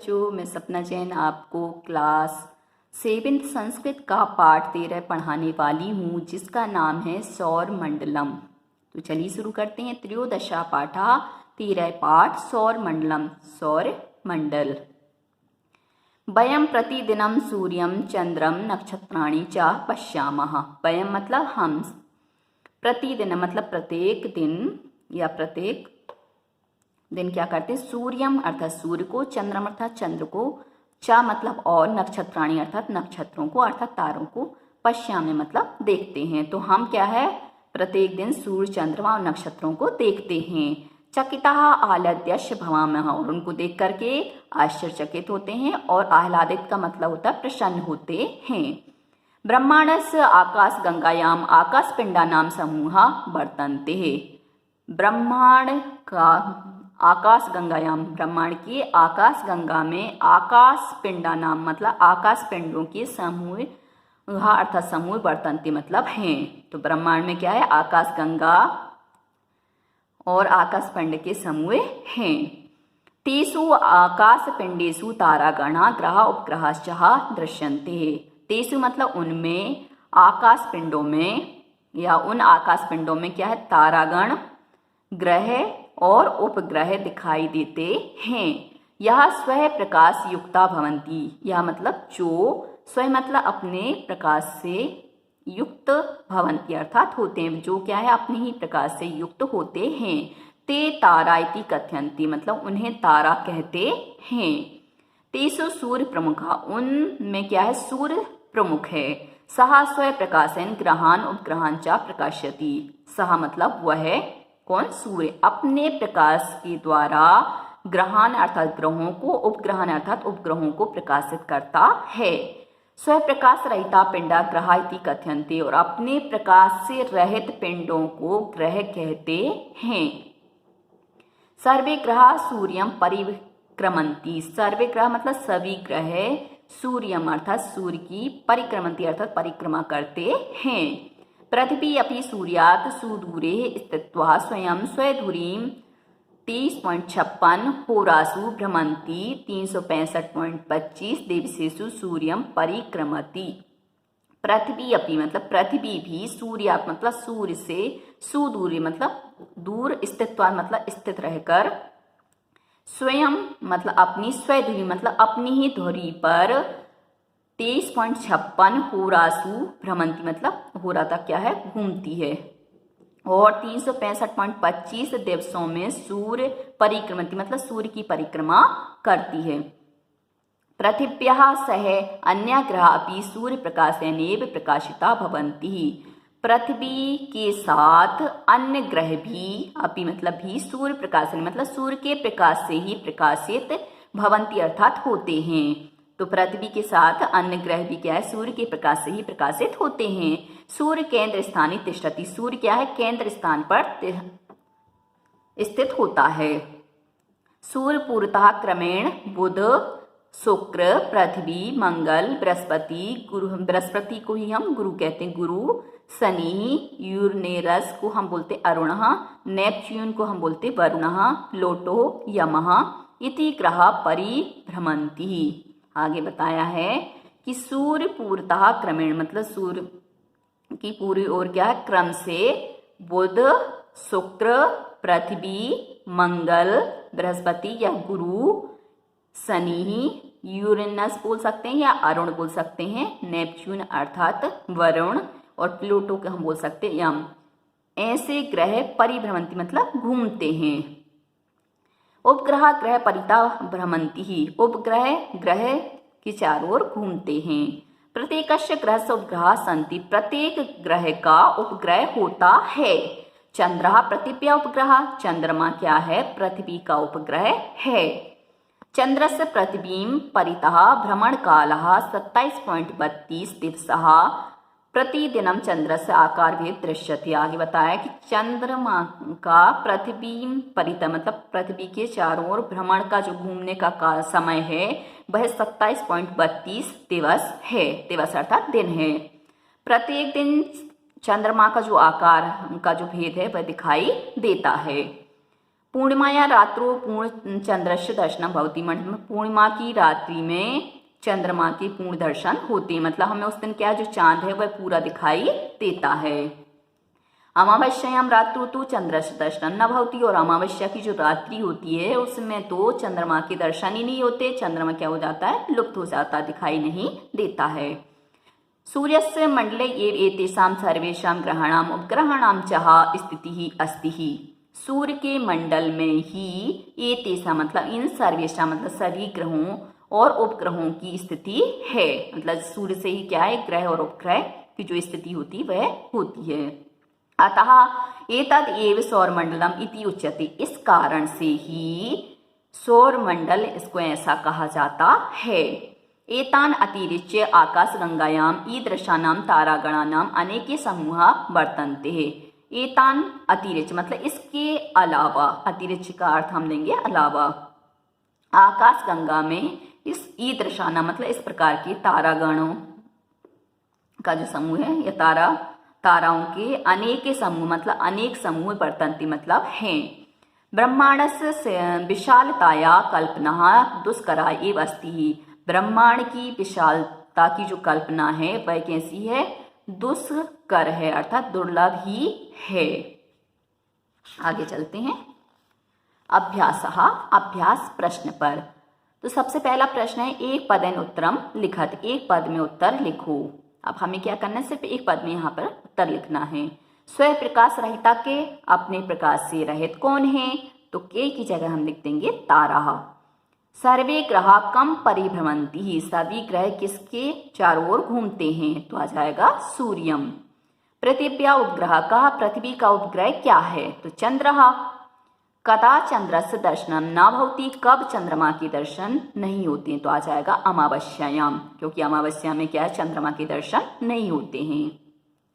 बच्चों, मैं सपना जैन आपको क्लास 7th संस्कृत का पाठ 13 पढ़ाने वाली हूँ, जिसका नाम है सौर मंडलम। तो चलिए शुरू करते हैं। त्रयोदशा पाठा 13 पाठ सौर मंडलम, सौर मंडल। वयम प्रतिदिनम सूर्यम चंद्रम नक्षत्राणि च पश्यामः। वयम मतलब हम, प्रतिदिन मतलब प्रत्येक दिन या प्रत्येक दिन क्या करते हैं, सूर्यम अर्थात सूर्य को, चंद्रम अर्थात चंद्र को, चा मतलब और, नक्षत्राणी अर्थात नक्षत्रों को अर्थात तारों को, पश्यामे मतलब देखते हैं। तो हम क्या है, प्रत्येक दिन सूर्य चंद्रमा और नक्षत्रों को देखते हैं। चकिता आह्लाद्यश्च भवामः, और उनको देख करके आश्चर्यचकित होते हैं, और आह्लादित का मतलब होता है प्रसन्न होते हैं। ब्रह्मांडस्य आकाश गंगायाम आकाश पिंडानाम समूहा वर्तन्ते। ब्रह्मांड का आकाश गंगायाम, ब्रह्मांड की आकाश गंगा में आकाश पिंडा नाम मतलब आकाश पिंडों के समूह अर्थात समूह वर्तन्ते मतलब हैं। तो ब्रह्मांड में क्या है, आकाश गंगा और आकाश पिंड के समूह हैं। तेषु आकाश पिंडेषु तारागणा ग्रह उपग्रहाश्च दृश्यन्ते। तेषु मतलब उनमें, आकाश पिंडों में या उन आकाश पिंडों में क्या है, तारागण, ग्रह और उपग्रह दिखाई देते हैं। यह स्वयं प्रकाश युक्ता भवन्ति। यह मतलब जो, स्वयं मतलब अपने प्रकाश से युक्त, भवन्ति अर्थात होते हैं, जो क्या है अपने ही प्रकाश से युक्त होते हैं। ते तारा इति कथयन्ति मतलब उन्हें तारा कहते हैं। तेषु सूर्य प्रमुखा, उनमें क्या है, सूर्य प्रमुख है। सह स्वयं प्रकाशन ग्रहान उपग्रहान च प्रकाशयति। सह मतलब वह कौन, सूर्य अपने प्रकाश के द्वारा ग्रहान अर्थात ग्रहों को, उपग्रहान अर्थात उपग्रहों को प्रकाशित करता है। स्वयं प्रकाश रहिता पिंडा ग्रहा इति कथयन्ते, और अपने प्रकाश से रहित पिंडों को ग्रह कहते हैं। सर्वे ग्रह सूर्यम परिक्रमन्ति। सर्वे ग्रह मतलब सभी ग्रह, सूर्यम अर्थात सूर्य की, परिक्रमन्ति अर्थात परिक्रमा करते हैं। पृथ्वी अपि सूर्यात् सुदूरे स्थित्वा स्वयं स्वधुरीं 30.56 होरासु भ्रमन्ति 365.25 दिवसेषु सूर्यं परिक्रमति। पृथ्वी अपि मतलब पृथ्वी भी, सूर्यात् मतलब सूर्य से, सुदूरे मतलब दूर, स्थित्वा मतलब स्थित रहकर, स्वयं मतलब अपनी, स्वधुरी मतलब अपनी ही धुरी पर 23.56 होरासु भ्रमंती मतलब होरा तक क्या है, घूमती है, और 365.25 दिवसों में सूर्य परिक्रमती मतलब सूर्य की परिक्रमा करती है। पृथिव्याः सह अन्य ग्रह अपि सूर्य प्रकाशेनैव प्रकाशिता भवन्ति। पृथ्वी के साथ अन्य ग्रह भी, अपि मतलब भी, सूर्य प्रकाशन मतलब सूर्य के प्रकाश से ही प्रकाशित, भवन्ति अर्थात होते हैं। तो पृथ्वी के साथ अन्य ग्रह भी क्या है, सूर्य के प्रकाश से ही प्रकाशित होते हैं। सूर्य केंद्र स्थानी तिष्ठति। सूर्य क्या है, केंद्र स्थान पर स्थित होता है। सूर्य पूर्णतः क्रमेण बुध, शुक्र, पृथ्वी, मंगल, बृहस्पति, गुरु, बृहस्पति को ही हम गुरु कहते हैं, गुरु, शनि, यूरेनस को हम बोलते अरुणः, नेपच्यून को हम बोलते वरुणः, प्लूटो, यमः इति ग्रह परिभ्रमन्ति। आगे बताया है कि सूर्य पूर्णतः क्रमेण मतलब सूर्य की पूरी ओर क्या है, क्रम से बुध, शुक्र, पृथ्वी, मंगल, बृहस्पति या गुरु, शनि, यूरेनस बोल सकते हैं या अरुण बोल सकते हैं, नेपच्यून अर्थात वरुण, और प्लूटो को हम बोल सकते हैं यम। ऐसे ग्रह परिभ्रमंती मतलब घूमते हैं। उपग्रह ग्रह परिता भ्रमंती ही। उपग्रह ग्रह के चारों ओर घूमते हैं। प्रत्येकस्य ग्रहस्य उपग्रह सन्ति। प्रत्येक ग्रह का उपग्रह होता है। चंद्रः पृथिव्या उपग्रह। चंद्रमा क्या है, पृथ्वी का उपग्रह है। चंद्रस्य पृथ्वीं परितः भ्रमण कालः 27.32 दिवसः प्रतिदिनम चंद्र से आकार भेद दृश्यते। आगे बताया कि चंद्रमा का पृथ्वी परितः मतलब पृथ्वी के चारों ओर भ्रमण का जो घूमने का समय है वह 27.32 दिवस है। दिवस अर्थात दिन है। प्रत्येक दिन चंद्रमा का जो आकार का जो भेद है वह दिखाई देता है। पूर्णिमाया रात्रो पूर्ण चंद्रस्य दर्शनम भवति, मतलब पूर्णिमा की रात्रि में चंद्रमा के पूर्ण दर्शन होते हैं, मतलब हमें उस दिन क्या जो चांद है वह पूरा दिखाई देता है। अमावस्यायाम रात्रो तो चंद्रस्य दर्शन न भवति, और अमावस्या की जो रात्रि होती है उसमें तो चंद्रमा के दर्शन ही नहीं होते, चंद्रमा क्या हो जाता है, लुप्त हो जाता, दिखाई नहीं देता है। सूर्यस्य मंडले एतेषां सर्वेषां ग्रहाणाम उपग्रहाणाम च स्थितिः अस्ति, सूर्य के मंडल में ही एतेषां मतलब इन सर्वेषां मतलब सभी ग्रहों और उपग्रहों की स्थिति है, मतलब सूर्य से ही क्या है, ग्रह और उपग्रह की जो स्थिति होती वह होती है। अतः एतद एव सौरमंडलम इति उच्यते, इस कारण से ही सौरमंडल इसको ऐसा कहा जाता है। एतान अतिरिच्य आकाशगंगायाम ईदृशानाम तारागणानाम अनेके समूह वर्तन्ते। एतान अतिरिच्य मतलब इसके अलावा, अतिरिच्य का अर्थ हम लेंगे अलावा, आकाशगंगा में इस ईदृशाना मतलब इस प्रकार के तारागणों का जो समूह है या ताराओं के अनेक समूह मतलब अनेक समूह वर्तन्ते मतलब हैं। ब्रह्मांडस्य विशालताया कल्पना दुष्करा एव अस्ति, ब्रह्मांड की विशालता की जो कल्पना है वह कैसी है, दुष्कर है, अर्थात दुर्लभ ही है। आगे चलते हैं अभ्यास प्रश्न पर। तो सबसे पहला प्रश्न है एक पदेन उत्तरम लिखत, एक पद में उत्तर लिखो। अब हमें क्या करना है, सिर्फ एक पद में यहाँ पर उत्तर लिखना है। स्वयं प्रकाश रहिता के, अपने प्रकाश से रहित कौन है, तो के की जगह हम लिख देंगे तारा। सर्वे ग्रह कम परिभ्रमंती, सभी ग्रह किसके चारों ओर घूमते हैं, तो आ जाएगा सूर्यम। पृथिव्या उपग्रह का, पृथ्वी का उपग्रह क्या है, तो चंद्र। कदा चंद्रस्य दर्शनम न भवति, कब चंद्रमा के दर्शन नहीं होते हैं, तो आ जाएगा अमावस्यायाम, क्योंकि अमावस्या में क्या है, चंद्रमा के दर्शन नहीं होते हैं।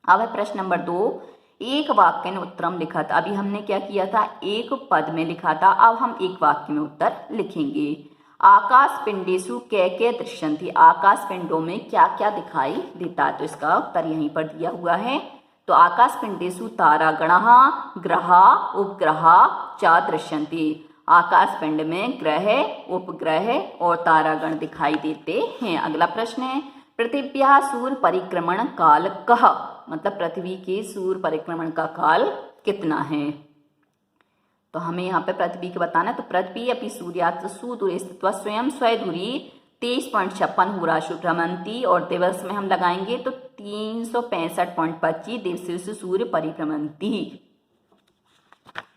अब है प्रश्न नंबर 2, एक वाक्य में उत्तरम लिखत। अभी हमने क्या किया था, एक पद में लिखा था, अब हम एक वाक्य में उत्तर लिखेंगे। आकाश पिंडेशु के दृश्यन्ति, आकाश पिंडों में क्या क्या दिखाई देता है, तो इसका उत्तर यहीं पर दिया हुआ है। तो आकाश पिंडेशु तारागणः ग्रहा उपग्रहा च दृश्यन्ति, आकाश पिंड में ग्रह उपग्रह और तारागण दिखाई देते हैं। अगला प्रश्न है पृथिव्या सूर्य परिक्रमण काल कः, मतलब पृथ्वी के सूर्य परिक्रमण का काल कितना है, तो हमें यहाँ पे पृथ्वी के बताना है। तो पृथ्वी अपनी सूर्यास्त सुदूरे स्थित्वा स्वयं स्वधुरी 23.56 होराशु भ्रमंती, और दिवस में हम लगाएंगे तो 365.25 दिवसीय सूर्य परिभ्रमंती।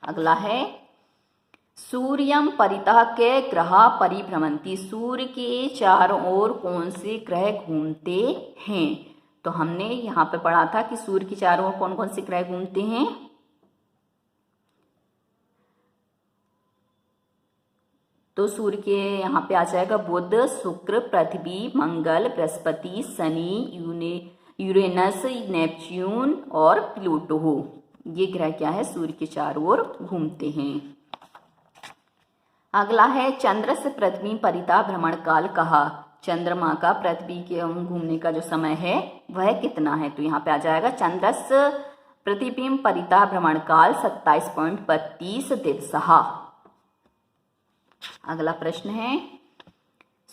अगला है सूर्यम परितः के ग्रह परिभ्रमंती, सूर्य के चारों ओर कौन से ग्रह घूमते हैं, तो हमने यहाँ पे पढ़ा था कि सूर्य के चारों ओर कौन कौन से ग्रह घूमते हैं, तो सूर्य के यहाँ पे आ जाएगा बुध शुक्र पृथ्वी मंगल बृहस्पति शनि यूरेनस नेपच्यून और प्लूटो, ये ग्रह क्या है, सूर्य के चारों ओर घूमते हैं। अगला है चंद्र से पृथ्वी परिता भ्रमण काल कहा, चंद्रमा का पृथ्वी के घूमने का जो समय है वह कितना है, तो यहाँ पे आ जाएगा चंद्रस पृथ्वी परिता भ्रमण काल 27.32 दिवसः। अगला प्रश्न है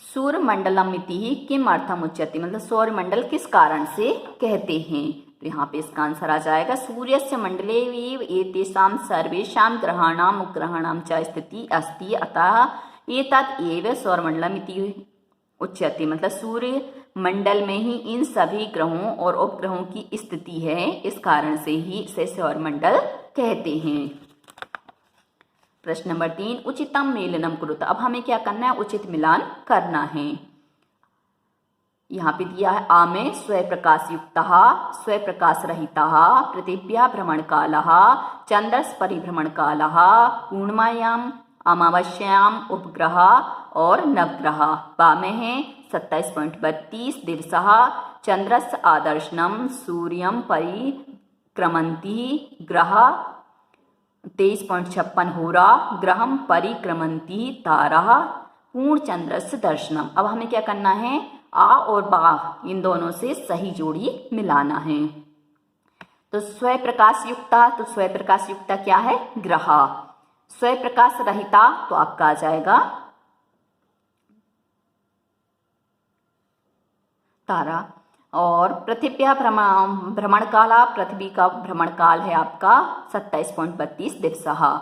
सूर्यमंडलम इति किम अर्थम उच्यते, मतलब सौरमंडल किस कारण से कहते हैं, तो यहाँ पे इसका आंसर आ जाएगा सूर्यस्य मंडले एतेषां सर्वेषां ग्रहाणाम उपग्रहाणाम च स्थिति अस्ति अतः एतत् एव सौरमंडलम इति उच्यते, मतलब सूर्य मंडल में ही इन सभी ग्रहों और उपग्रहों की स्थिति है, इस कारण से ही इसे सौरमंडल कहते हैं। प्रश्न नंबर 3 उचितम मेलनम कुरुत, अब हमें क्या करना है, उचित मिलान करना है। यहाँ पे दिया है आ में स्वयं प्रकाश युक्त स्वयं प्रकाश रहिता पृथिव्या भ्रमण काल चंद्रस परिभ्रमण काल पूर्णिमायाम अमावस्याम उपग्रह और नवग्रह। बा में है 27.32 दिवसः चंद्रस आदर्शनम सूर्यम परिक्रमंती ग्रह 23.56 होरा ग्रहम परिक्रमंती तारा पूर्ण चंद्रस्य दर्शनम। अब हमें क्या करना है, आ और बा इन दोनों से सही जोड़ी मिलाना है। तो स्वयं प्रकाश युक्ता, तो स्वयं प्रकाश युक्ता क्या है, ग्रह। स्वप्रकाश रहिता तो आपका आ जाएगा तारा। और पृथिव्या भ्रमण काला, पृथ्वी का भ्रमण काल है आपका 27.32 दिवसः।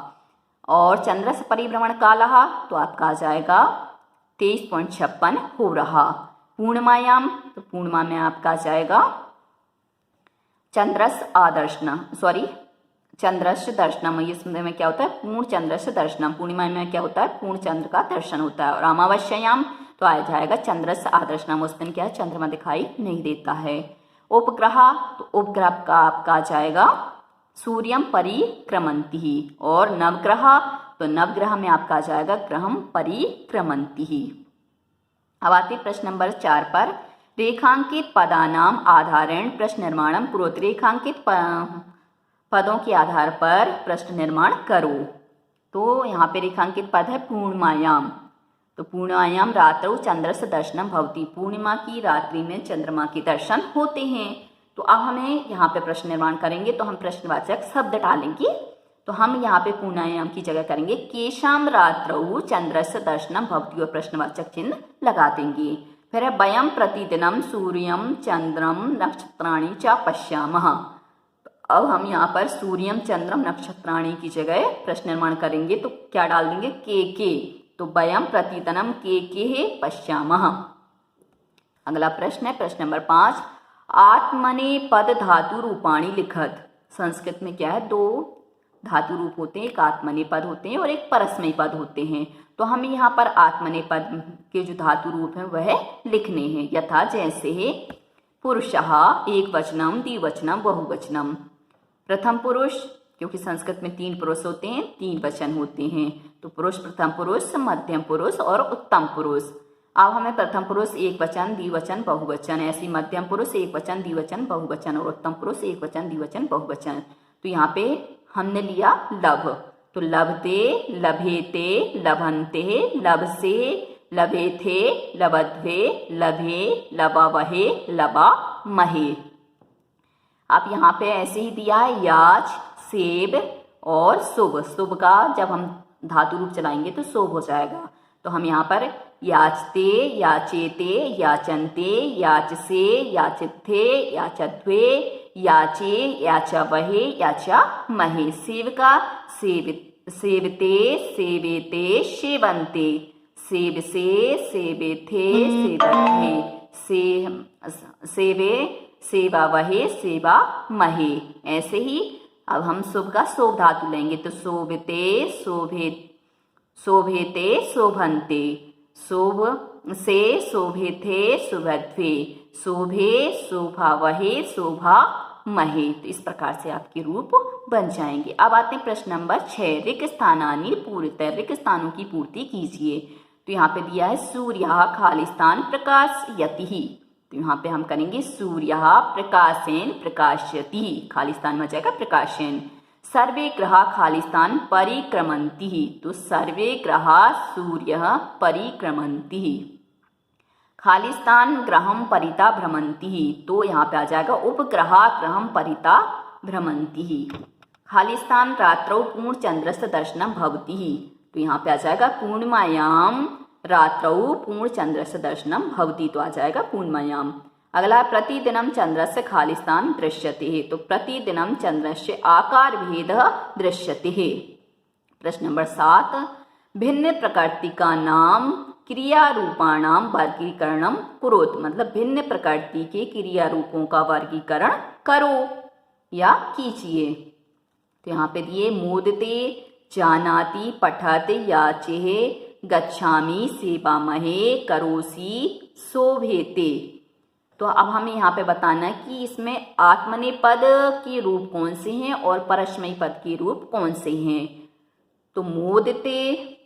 और चंद्रस्य परिभ्रमण कालः तो आपका आ जाएगा 23.56 हो रहा। पूर्णिमायाम तो पूर्णिमा में आपका आ जाएगा चंद्रस्य दर्शनम। इसमें क्या होता है? पूर्ण चंद्रस्य दर्शनम। पूर्णिमा में क्या होता है? पूर्ण चंद्र का दर्शन होता है। और अमावस्यायाम तो आ जाएगा चंद्रस्य आदर्शनम। उस दिन क्या है? चंद्रमा दिखाई नहीं देता है। उपग्रह तो उपग्रह का आपका आ जाएगा सूर्यम परिक्रमंति। और नवग्रह तो नवग्रह में आपका आ जाएगा ग्रहम परिक्रमंति। अब आते प्रश्न नंबर 4 पर। रेखांकित पदानाम आधारेण प्रश्न निर्माणम कुरुत। रेखांकित पदों के आधार पर प्रश्न निर्माण करो। तो यहाँ पे रेखांकित पद है पूर्णिमायाम। तो पूर्णिमायाम रात्रौ चंद्रस्य दर्शनम भवति। पूर्णिमा की रात्रि में चंद्रमा के दर्शन होते हैं। तो अब हमें यहाँ पे प्रश्न निर्माण करेंगे तो हम प्रश्नवाचक शब्द डालेंगे। तो हम यहाँ पे पूर्णिमायाम की जगह करेंगे केशाम रात्रौ चंद्रस्य दर्शनम भवति और प्रश्नवाचक चिन्ह लगा देंगे। फिर है वयम प्रतिदिनम सूर्यम चंद्रम नक्षत्राणि च पश्यामः। अब हम यहाँ पर सूर्यम चंद्रम नक्षत्राणि की जगह प्रश्न निर्माण करेंगे तो क्या डाल देंगे? के। तो वयम प्रतिदिनम के पश्यामः। अगला प्रश्न है प्रश्न नंबर 5। आत्मनेपद धातु रूपाणि लिखत। संस्कृत में क्या है? 2 धातु रूप होते हैं, एक आत्मनेपद होते हैं और एक परस्मैपद पद होते हैं। तो हमें यहाँ पर आत्मनेपद के जो धातु रूप हैं वह लिखने हैं। यथा जैसे पुरुषः एक वचनम, द्विवचनम, बहुवचनम। प्रथम पुरुष, क्योंकि संस्कृत में 3 पुरुष होते हैं, 3 वचन होते हैं। तो पुरुष, प्रथम पुरुष, मध्यम पुरुष और उत्तम पुरुष। अब हमें प्रथम पुरुष एक वचन, द्विवचन, बहुवचन, ऐसी मध्यम पुरुष एक वचन, द्विवचन, बहुवचन और उत्तम पुरुष एक वचन, द्विवचन, बहुवचन। तो यहाँ पे हमने लिया लभ। तो लभते, लभेते, लभन्ते, लभसे, लभेथे, लभध्वे, लभे, लभावहे, लभामहे। अब यहाँ पे ऐसे ही दिया है याच, सेब और शुभ। शुभ का जब हम धातु रूप चलाएंगे तो शुभ हो जाएगा। तो हम यहाँ पर याचते, याचेते, याचन्ते, याचसे, याचित्थे, याचध्वे, याचे, याचावहे, याचामहे। सेव का सेवते, सेवेते, सेवन्ते, सेव से, सेवेथे, सेवथे, सेवे, सेवावहे, सेवामहे। ऐसे ही अब हम शुभ का शोभ धातु लेंगे तो शोभते, शोभेते, शोभन्ते, शोभ से, शोभेथे, शोभध्वे, शोभे, शोभावहे, शोभामहे। तो इस प्रकार से आपके रूप बन जाएंगे। अब आते हैं प्रश्न नंबर 6। रिक्त स्थानानि पूर्णतः। रिक्त स्थानों की पूर्ति कीजिए। तो यहाँ पे दिया है सूर्यः खालिस्तान प्रकाशयति। तो यहाँ पे हम करेंगे सूर्यः प्रकाशेन प्रकाशयति। खालिस्तान में जाएगा प्रकाशेन। सर्वे ग्रहा खालिस्तान परिक्रमन्ति। तो सर्वे ग्रहा सूर्यः परिक्रमन्ति। खालिस्तान ग्रहम परिता भ्रमन्ति। तो यहाँ पे आ जाएगा उपग्रहा ग्रहम परिता भ्रमन्ति। खालिस्तान रात्रौ पूर्ण चंद्रस्य दर्शनम भवति। तो यहाँ पे आ जाएगा पूर्णिमायाम रात्रौ पूर्ण चंद्रस्य दर्शनम भवति। तो आ जाएगा पूर्णिमायाम। अगला प्रतिदिनम चंद्रस्य खालिस्तान दृश्यते। तो प्रतिदिनम चंद्रस्य आकार भेद दृश्यते। प्रश्न नंबर 7। भिन्न प्रकृति का नाम क्रिया रूपाणाम वर्गीकरणम कुरुत। मतलब भिन्न प्रकृति के क्रिया रूपों का वर्गीकरण करो या कीजिए। तो यहाँ पे दिए मोदते, जानाति, पठत, याचे, गच्छामि, सेवामहे, करोसि, शोभेते। तो अब हमें यहाँ पे बताना कि इसमें आत्मनेपद के रूप कौन से हैं और परस्मैपद पद के रूप कौन से हैं। तो मोदते,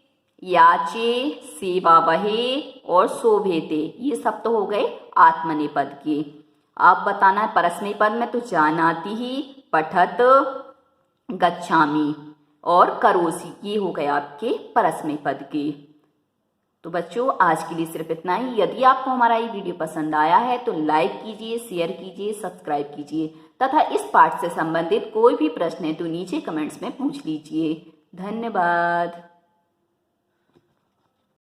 याचे, सेवावहे और शोभेते ये सब तो हो गए आत्मनेपद के। आप बताना है परस्मैपद में तो जानाति ही, पठत, गच्छामि और करोसि ये हो गए आपके परस्मैपद के। तो बच्चों आज के लिए सिर्फ इतना ही। यदि आपको हमारा ये वीडियो पसंद आया है तो लाइक कीजिए, शेयर कीजिए, सब्सक्राइब कीजिए तथा इस पाठ से संबंधित कोई भी प्रश्न है तो नीचे कमेंट्स में पूछ लीजिए। धन्यवाद।